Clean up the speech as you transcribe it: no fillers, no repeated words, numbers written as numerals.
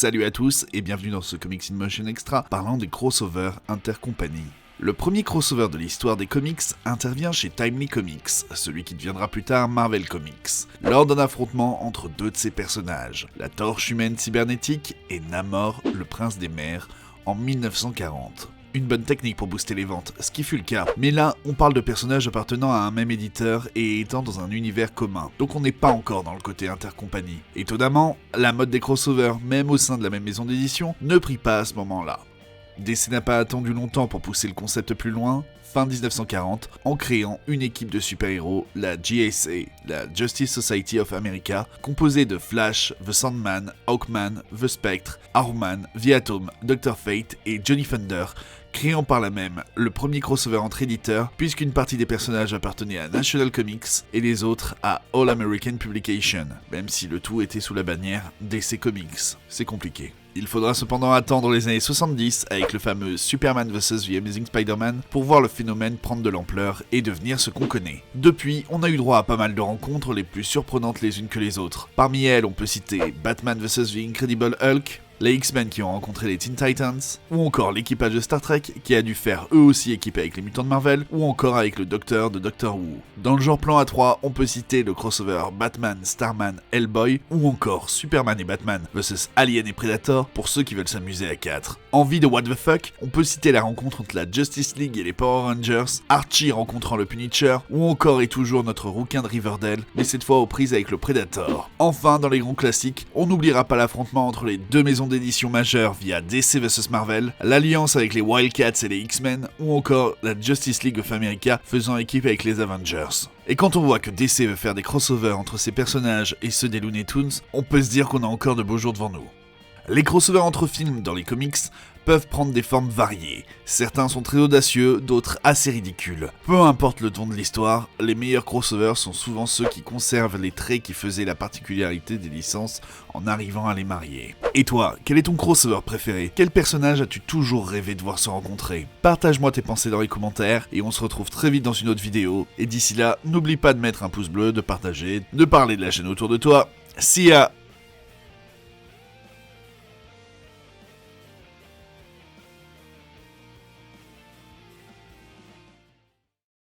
Salut à tous et bienvenue dans ce Comics in Motion Extra parlant des crossovers intercompagnies. Le premier crossover de l'histoire des comics intervient chez Timely Comics, celui qui deviendra plus tard Marvel Comics, lors d'un affrontement entre deux de ses personnages, la Torche humaine cybernétique et Namor, le prince des mers, en 1940. Une bonne technique pour booster les ventes, ce qui fut le cas. Mais là, on parle de personnages appartenant à un même éditeur et étant dans un univers commun. Donc on n'est pas encore dans le côté intercompagnie. Étonnamment, la mode des crossovers, même au sein de la même maison d'édition, ne prit pas à ce moment-là. DC n'a pas attendu longtemps pour pousser le concept plus loin, fin 1940, en créant une équipe de super-héros, la JSA, la Justice Society of America, composée de Flash, The Sandman, Hawkman, The Spectre, Arrowman, The Atom, Dr. Fate et Johnny Thunder, créant par là même le premier crossover entre éditeurs, puisqu'une partie des personnages appartenait à National Comics et les autres à All American Publication, même si le tout était sous la bannière DC Comics. C'est compliqué. Il faudra cependant attendre les années 70 avec le fameux Superman vs The Amazing Spider-Man pour voir le phénomène prendre de l'ampleur et devenir ce qu'on connaît. Depuis, on a eu droit à pas mal de rencontres les plus surprenantes les unes que les autres. Parmi elles, on peut citer Batman vs The Incredible Hulk, les X-Men qui ont rencontré les Teen Titans, ou encore l'équipage de Star Trek qui a dû faire eux aussi équipé avec les mutants de Marvel, ou encore avec le Docteur de Doctor Who. Dans le genre plan A3, on peut citer le crossover Batman, Starman, Hellboy, ou encore Superman et Batman vs Alien et Predator pour ceux qui veulent s'amuser à 4. Envie de what the fuck, on peut citer la rencontre entre la Justice League et les Power Rangers, Archie rencontrant le Punisher, ou encore et toujours notre rouquin de Riverdale, mais cette fois aux prises avec le Predator. Enfin, dans les grands classiques, on n'oubliera pas l'affrontement entre les deux maisons d'édition majeure via DC vs Marvel, l'alliance avec les Wildcats et les X-Men, ou encore la Justice League of America faisant équipe avec les Avengers. Et quand on voit que DC veut faire des crossovers entre ses personnages et ceux des Looney Tunes, on peut se dire qu'on a encore de beaux jours devant nous. Les crossovers entre films dans les comics peuvent prendre des formes variées. Certains sont très audacieux, d'autres assez ridicules. Peu importe le ton de l'histoire, les meilleurs crossovers sont souvent ceux qui conservent les traits qui faisaient la particularité des licences en arrivant à les marier. Et toi, quel est ton crossover préféré? Quel personnage as-tu toujours rêvé de voir se rencontrer? Partage-moi tes pensées dans les commentaires et on se retrouve très vite dans une autre vidéo. Et d'ici là, n'oublie pas de mettre un pouce bleu, de partager, de parler de la chaîne autour de toi. See ya!